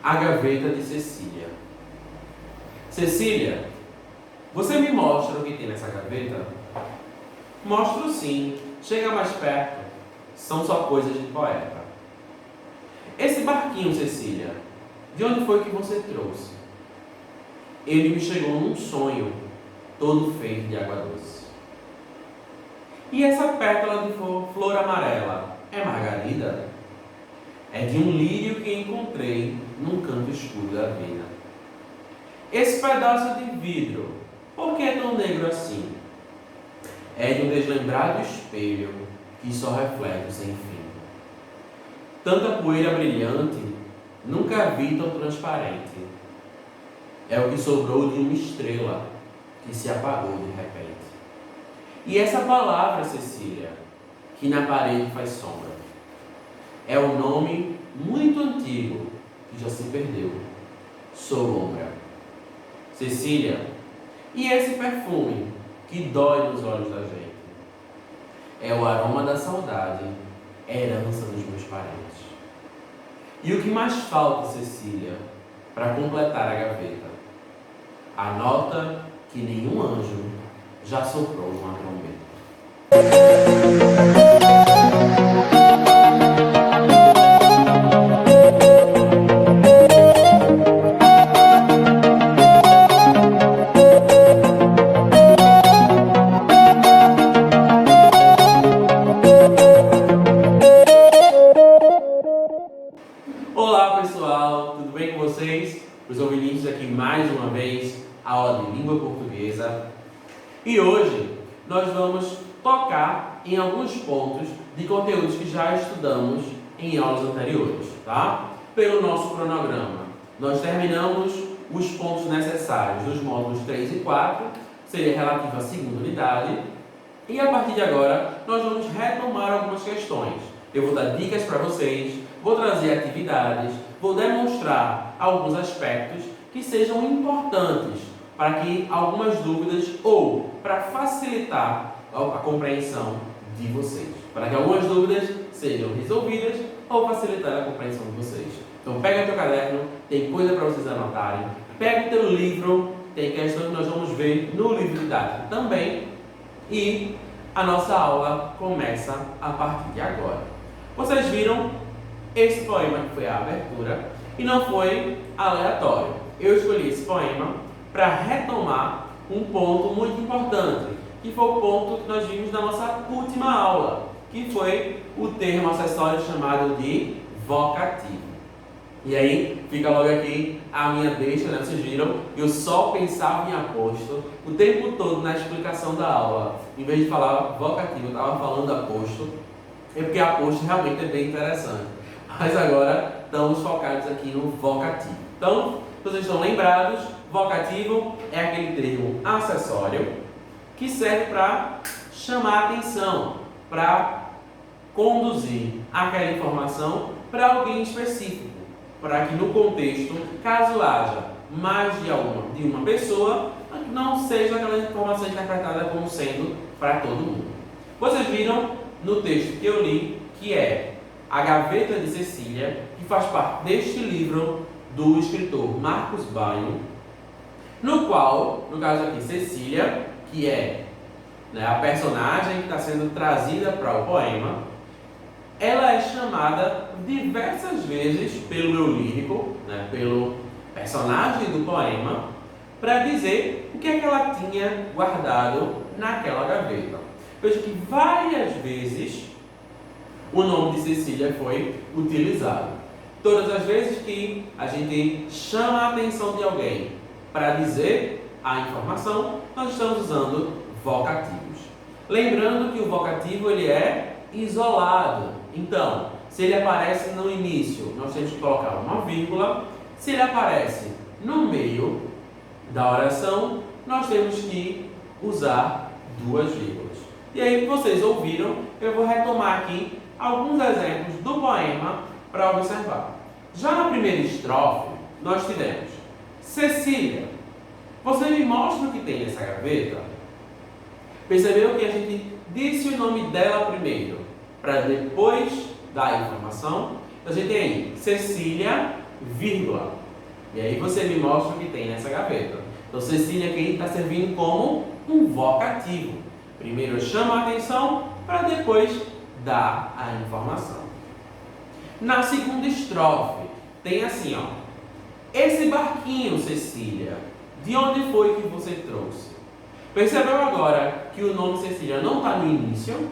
A gaveta de Cecília. Cecília, você me mostra o que tem nessa gaveta? Mostro sim. Chega mais perto. São só coisas de poeta. Esse barquinho, Cecília, de onde foi que você trouxe? Ele me chegou num sonho, todo feito de água doce. E essa pétala de flor amarela é margarida? É de um lírio que encontrei num canto escuro da vida. Esse pedaço de vidro, por que é tão negro assim? É de um deslembrado espelho que só reflete sem fim. Tanta poeira brilhante, nunca vi tão transparente. É o que sobrou de uma estrela que se apagou de repente. E essa palavra, Cecília, que na parede faz sombra, é um nome muito antigo que já se perdeu. Sombra. Cecília, e esse perfume que dói nos olhos da gente? É o aroma da saudade, herança dos meus parentes. E o que mais falta, Cecília, para completar a gaveta? A nota que nenhum anjo já soprou numa trombeta. Olá pessoal, tudo bem com vocês? Professor Vinícius aqui mais uma vez, aula de língua portuguesa. E hoje nós vamos tocar em alguns pontos de conteúdos que já estudamos em aulas anteriores, tá? Pelo nosso cronograma. Nós terminamos os pontos necessários dos módulos 3 e 4, seria relativo à segunda unidade. E a partir de agora nós vamos retomar algumas questões. Eu vou dar dicas para vocês, vou trazer atividades, vou demonstrar alguns aspectos que sejam importantes para que algumas dúvidas ou para facilitar a compreensão de vocês. Para que algumas dúvidas sejam resolvidas ou facilitar a compreensão de vocês. Então pega teu caderno, tem coisa para vocês anotarem. Pega o teu livro, tem questões que nós vamos ver no livro didático também. E a nossa aula começa a partir de agora. Vocês viram esse poema que foi a abertura e não foi aleatório. Eu escolhi esse poema para retomar um ponto muito importante, que foi o ponto que nós vimos na nossa última aula, que foi o termo acessório chamado de vocativo. E aí, fica logo aqui a minha deixa, né? Vocês viram? Eu só pensava em aposto o tempo todo na explicação da aula. Em vez de falar vocativo, eu estava falando aposto. É porque aposto realmente é bem interessante. Mas agora estamos focados aqui no vocativo. Então, vocês estão lembrados, vocativo é aquele termo acessório que serve para chamar a atenção, para conduzir aquela informação para alguém específico, para que no contexto, caso haja mais de uma pessoa, não seja aquela informação interpretada como sendo para todo mundo. Vocês viram no texto que eu li, que é A Gaveta de Cecília, que faz parte deste livro do escritor Marcos Baio, no qual, no caso aqui, Cecília, que é, né, a personagem que está sendo trazida para o poema, ela é chamada diversas vezes pelo eu lírico, né, pelo personagem do poema, para dizer o que é que ela tinha guardado naquela gaveta. Veja que várias vezes o nome de Cecília foi utilizado. Todas as vezes que a gente chama a atenção de alguém para dizer a informação, nós estamos usando vocativos. Lembrando que o vocativo ele é isolado. Então, se ele aparece no início, nós temos que colocar uma vírgula. Se ele aparece no meio da oração, nós temos que usar duas vírgulas. E aí, vocês ouviram, eu vou retomar aqui alguns exemplos do poema para observar. Já na primeira estrofe, nós tivemos: Cecília, você me mostra o que tem nessa gaveta? Percebeu que a gente disse o nome dela primeiro, para depois dar a informação? A gente tem aí, Cecília vírgula. E aí você me mostra o que tem nessa gaveta. Então, Cecília aqui está servindo como um vocativo. Primeiro eu chamo a atenção para depois dar a informação. Na segunda estrofe, tem assim, ó. Esse barquinho, Cecília, de onde foi que você trouxe? Percebeu agora que o nome Cecília não está no início?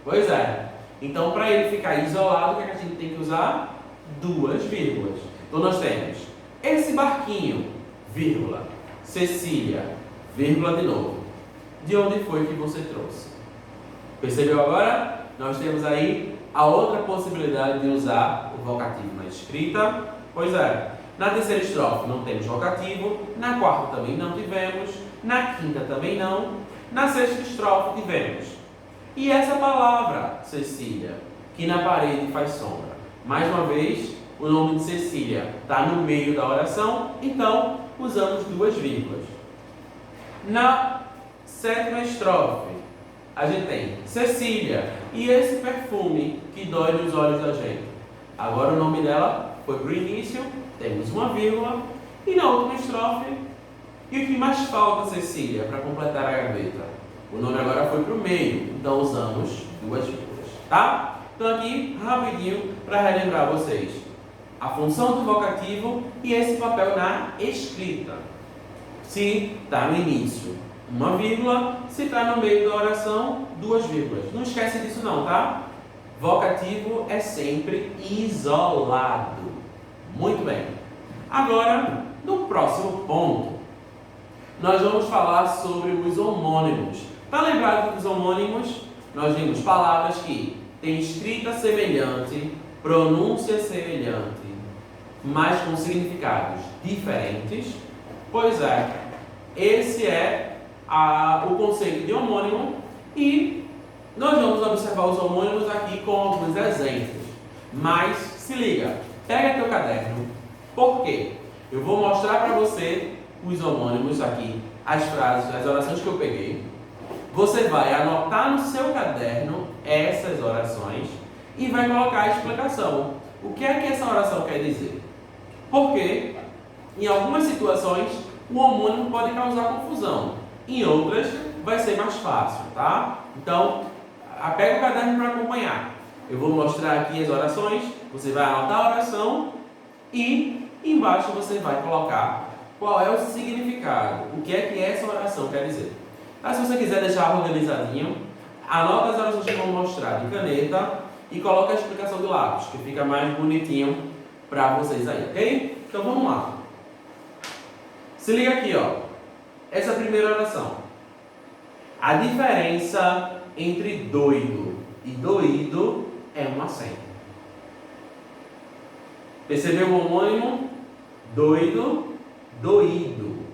Pois é. Então, para ele ficar isolado, o que a gente tem que usar? Duas vírgulas. Então, nós temos esse barquinho, vírgula, Cecília, vírgula de novo. De onde foi que você trouxe? Percebeu agora? Nós temos aí a outra possibilidade de usar o vocativo na escrita. Pois é. Na terceira estrofe não temos vocativo, na quarta também não tivemos, na quinta também não, na sexta estrofe tivemos. E essa palavra, Cecília, que na parede faz sombra. Mais uma vez, o nome de Cecília está no meio da oração, então usamos duas vírgulas. Na sétima estrofe, a gente tem Cecília e esse perfume que dói nos olhos da gente. Agora o nome dela foi para o início, temos uma vírgula, e na última estrofe, e o que mais falta, Cecília, para completar a gaveta? O nome agora foi para o meio, então usamos duas vírgulas, tá? Então aqui, rapidinho, para relembrar vocês, a função do vocativo e esse papel na escrita. Se está no início, uma vírgula, se está no meio da oração, duas vírgulas. Não esquece disso não, tá? Vocativo é sempre isolado. Muito bem. Agora, no próximo ponto, nós vamos falar sobre os homônimos. Está lembrado que os homônimos, nós vimos palavras que têm escrita semelhante, pronúncia semelhante, mas com significados diferentes? Pois é, esse é o conceito de homônimo e nós vamos observar os homônimos aqui com alguns exemplos. Mas, se liga, pega teu caderno, porque eu vou mostrar para você os homônimos aqui, as frases, as orações que eu peguei. Você vai anotar no seu caderno essas orações e vai colocar a explicação. O que é que essa oração quer dizer? Porque, em algumas situações, o homônimo pode causar confusão. Em outras, vai ser mais fácil, tá? Então, pega o caderno para acompanhar. Eu vou mostrar aqui as orações, você vai anotar a oração e embaixo você vai colocar qual é o significado, o que é que essa oração quer dizer. Tá? Se você quiser deixar organizadinho, anota as orações que eu vou mostrar de caneta e coloca a explicação do lápis, que fica mais bonitinho para vocês aí, ok? Então vamos lá. Se liga aqui, ó. Essa primeira oração. A diferença entre doido e doído é um acento. Percebeu o homônimo? Doido, doído.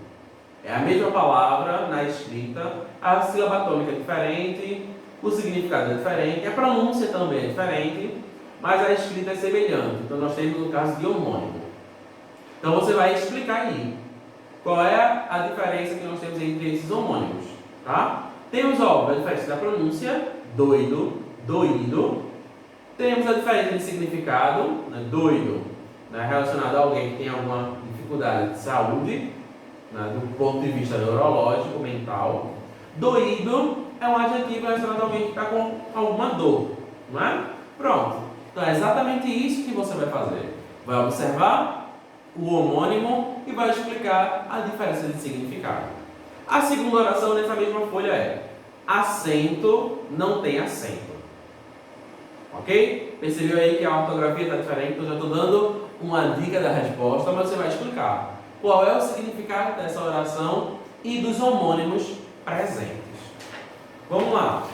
É a mesma palavra na escrita, a sílaba tônica é diferente, o significado é diferente, a pronúncia também é diferente, mas a escrita é semelhante. Então nós temos o caso de homônimo. Então você vai explicar aí qual é a diferença que nós temos entre esses homônimos, tá? Temos, óbvio, a diferença da pronúncia, doido, doído. Temos a diferença de significado, né? Doido, né? Relacionado a alguém que tem alguma dificuldade de saúde, né? Do ponto de vista neurológico, mental. Doído é um adjetivo relacionado a alguém que está com alguma dor, não é? Pronto. Então é exatamente isso que você vai fazer. Vai observar o homônimo e vai explicar a diferença de significado. A segunda oração nessa mesma folha é: acento não tem acento. Ok? Percebeu aí que a ortografia está diferente? Eu já estou dando uma dica da resposta, mas você vai explicar qual é o significado dessa oração e dos homônimos presentes. Vamos lá.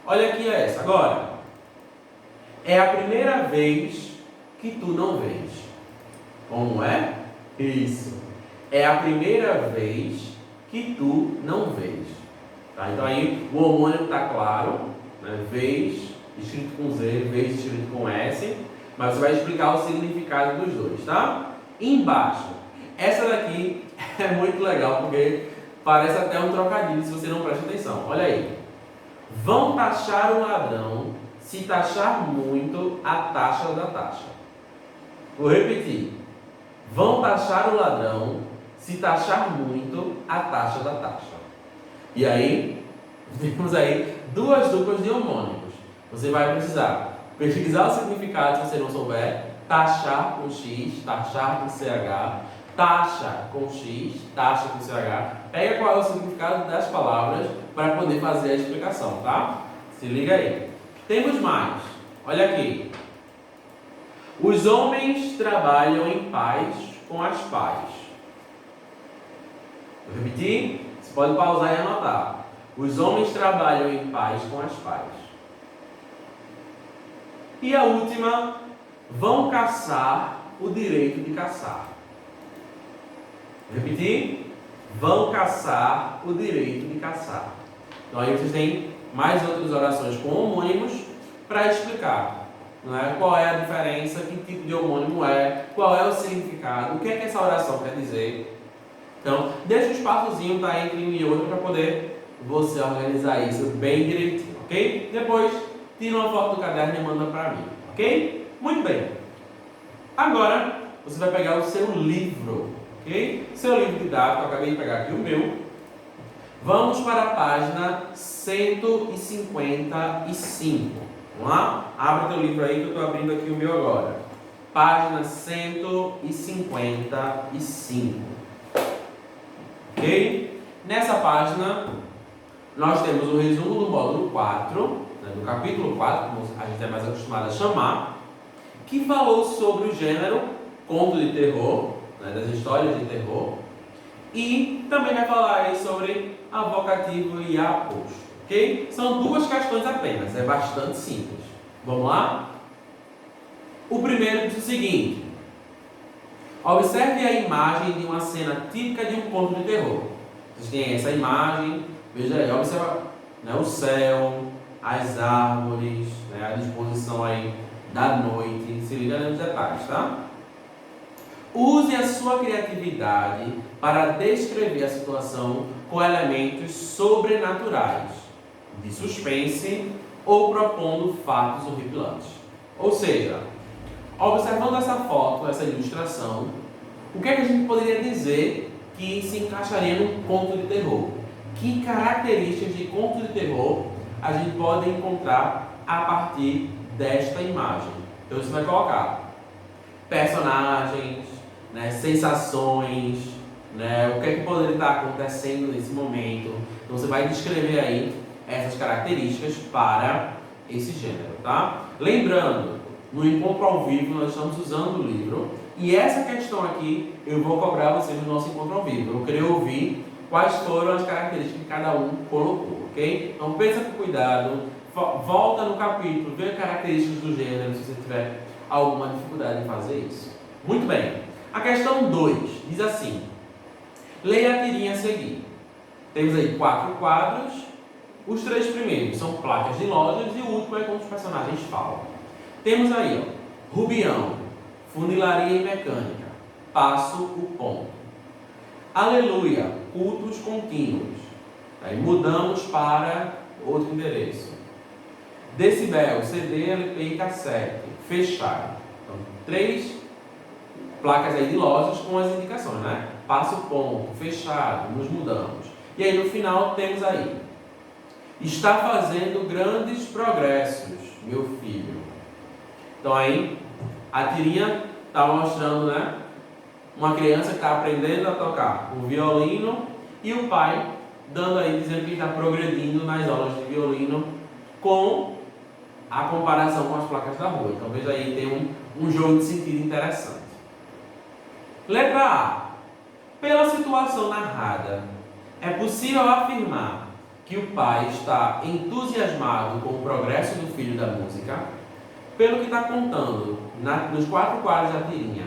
Olha aqui essa. Agora, é a primeira vez que tu não vês. Como é? Isso. É a primeira vez que tu não vês. Tá? Então aí o homônimo está claro, né? Vez escrito com Z, vez escrito com S, mas você vai explicar o significado dos dois, tá? Embaixo, essa daqui é muito legal porque parece até um trocadilho se você não presta atenção. Olha aí. Vão taxar o ladrão se taxar muito a taxa da taxa. Vou repetir. vão taxar o ladrão, se taxar muito, a taxa da taxa. E aí, temos aí duas duplas de homônimos. Você vai precisar pesquisar o significado se você não souber, taxar com X, taxar com CH, taxa com X, taxa com CH. Pega qual é o significado das palavras para poder fazer a explicação, tá? Se liga aí. Temos mais. Olha aqui. Os homens trabalham em paz com as pais. Vou repetir? Você pode pausar e anotar. Os homens trabalham em paz com as pais. E a última, vão caçar o direito de caçar. Vou repetir? Vão caçar o direito de caçar. Então aí vocês têm mais outras orações com homônimos para explicar. Não é? Qual é a diferença, que tipo de homônimo é, qual é o significado, o que é que essa oração quer dizer. Então, deixa um espaçozinho tá, entre um e outro para poder você organizar isso bem direitinho, ok? Depois, tira uma foto do caderno e manda para mim, ok? Muito bem. Agora, você vai pegar o seu livro, ok? Seu livro didático, eu acabei de pegar aqui o meu. Vamos para a página 155. Vamos lá? Abre teu livro aí que eu estou abrindo aqui o meu agora. Página 155. Ok? Nessa página, nós temos o resumo do módulo 4, né, do capítulo 4, como a gente é mais acostumado a chamar, que falou sobre o gênero conto de terror, né, das histórias de terror, e também vai falar aí sobre avocativo e aposto. Ok? São duas questões apenas, é bastante simples. Vamos lá? O primeiro diz o seguinte: observe a imagem de uma cena típica de um conto de terror. Vocês têm essa imagem, veja aí, observa, né, o céu, as árvores, né, a disposição aí da noite, se liga nos detalhes, tá? Use a sua criatividade para descrever a situação com elementos sobrenaturais, de suspense ou propondo fatos horripilantes. Ou seja, observando essa foto, essa ilustração, o que é que a gente poderia dizer que se encaixaria num conto de terror? Que características de conto de terror a gente pode encontrar a partir desta imagem? Então você vai colocar personagens, né, sensações, né, o que é que poderia estar acontecendo nesse momento. Então você vai descrever aí essas características para esse gênero, tá? Lembrando, no encontro ao vivo nós estamos usando o livro e essa questão aqui eu vou cobrar vocês no nosso encontro ao vivo. Eu queria ouvir quais foram as características que cada um colocou, ok? Então pensa com cuidado, volta no capítulo, vê as características do gênero se você tiver alguma dificuldade em fazer isso. Muito bem. A questão 2 diz assim: leia a tirinha a seguir. Temos aí 4 quadros. Os 3 primeiros são placas de lojas e o último é como os personagens falam. Temos aí, ó, Rubião, funilaria e mecânica, passo o ponto. Aleluia, cultos contínuos. Aí mudamos para outro endereço. Decibel, CD, LP e cassete, fechar. Então, 3 placas aí de lojas com as indicações, né? Passo o ponto, fechado, nos mudamos. E aí no final temos aí: está fazendo grandes progressos, meu filho. Então aí, a tirinha está mostrando, né, uma criança que está aprendendo a tocar o violino e o pai dando aí, dizendo que está progredindo nas aulas de violino com a comparação com as placas da rua. Então veja aí, tem um jogo de sentido interessante. Letra A. Pela situação narrada, é possível afirmar que o pai está entusiasmado com o progresso do filho da música, pelo que está contando nos 4 quadros da tirinha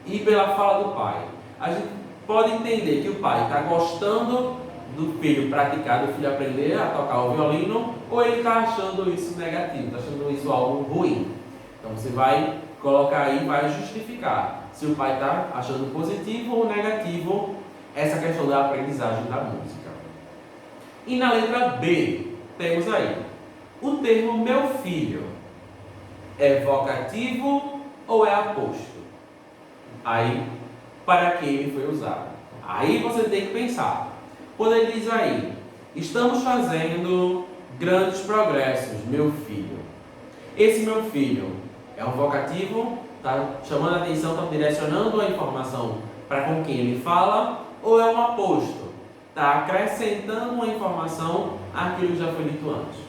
e pela fala do pai. A gente pode entender que o pai está gostando do filho praticar, do filho aprender a tocar o violino, ou ele está achando isso negativo, está achando isso algo ruim. Então você vai colocar aí, vai justificar se o pai está achando positivo ou negativo essa questão da aprendizagem da música. E na letra B, temos aí: o termo meu filho é vocativo ou é aposto? Aí para que ele foi usado. Aí você tem que pensar. Quando ele diz aí, estamos fazendo grandes progressos, meu filho. Esse meu filho é um vocativo, está chamando a atenção, está direcionando a informação para com quem ele fala, ou é um aposto? Está acrescentando uma informação àquilo que já foi dito antes.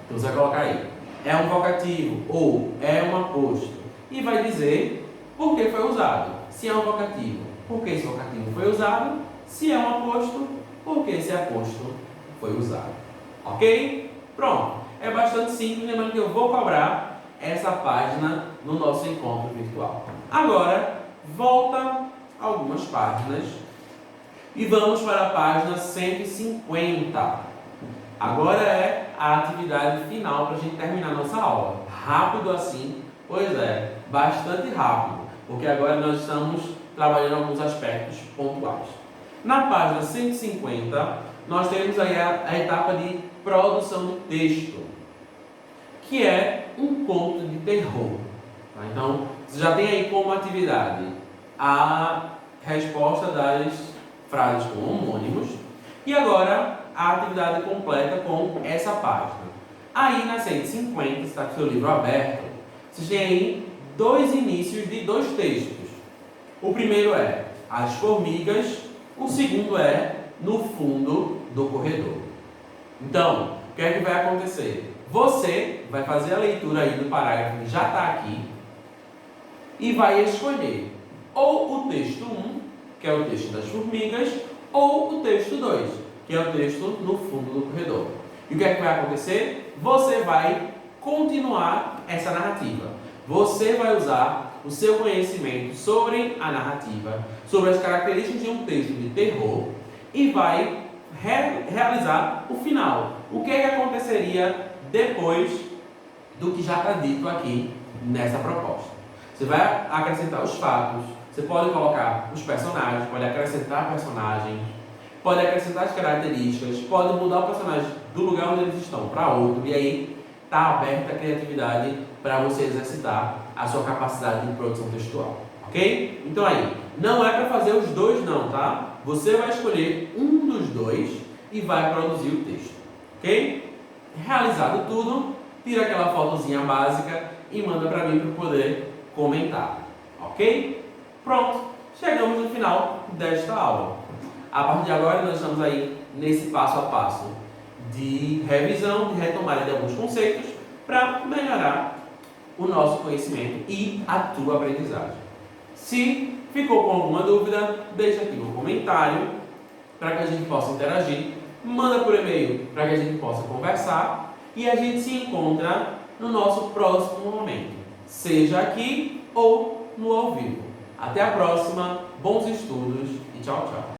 Então você vai colocar aí, é um vocativo ou é um aposto. E vai dizer por que foi usado. Se é um vocativo, por que esse vocativo foi usado? Se é um aposto, por que esse aposto foi usado. Ok? Pronto. É bastante simples, lembrando que eu vou cobrar essa página no nosso encontro virtual. Agora, volta algumas páginas e vamos para a página 150. Agora é a atividade final para a gente terminar nossa aula. Rápido assim, pois é, bastante rápido, porque agora nós estamos trabalhando alguns aspectos pontuais. Na página 150, nós temos aí a etapa de produção de texto, que é um conto de terror. Tá? Então, você já tem aí como atividade a resposta das frases com homônimos e agora a atividade completa com essa página. Aí na 150, está com o seu livro aberto, vocês têm aí dois inícios de dois textos. O primeiro é as formigas, o segundo é no fundo do corredor. Então, o que é que vai acontecer? Você vai fazer a leitura aí do parágrafo que já está aqui e vai escolher ou o texto 1, que é o texto das formigas, ou o texto 2, que é o texto no fundo do corredor. E o que é que vai acontecer? Você vai continuar essa narrativa. Você vai usar o seu conhecimento sobre a narrativa, sobre as características de um texto de terror e vai realizar o final. O que é que aconteceria depois do que já está dito aqui nessa proposta? Você vai acrescentar os fatos, você pode colocar os personagens, pode acrescentar personagens, pode acrescentar as características, pode mudar o personagem do lugar onde eles estão para outro, e aí está aberta a criatividade para você exercitar a sua capacidade de produção textual, ok? Então aí, não é para fazer os dois não, tá? Você vai escolher um dos dois e vai produzir o texto, ok? Realizado tudo, tira aquela fotozinha básica e manda para mim para eu poder comentar, ok? Pronto, chegamos no final desta aula. A partir de agora nós estamos aí nesse passo a passo de revisão, de retomada de alguns conceitos para melhorar o nosso conhecimento e a tua aprendizagem. Se ficou com alguma dúvida, deixa aqui no comentário para que a gente possa interagir, manda por e-mail para que a gente possa conversar e a gente se encontra no nosso próximo momento, seja aqui ou no ao vivo. Até a próxima, bons estudos e tchau, tchau.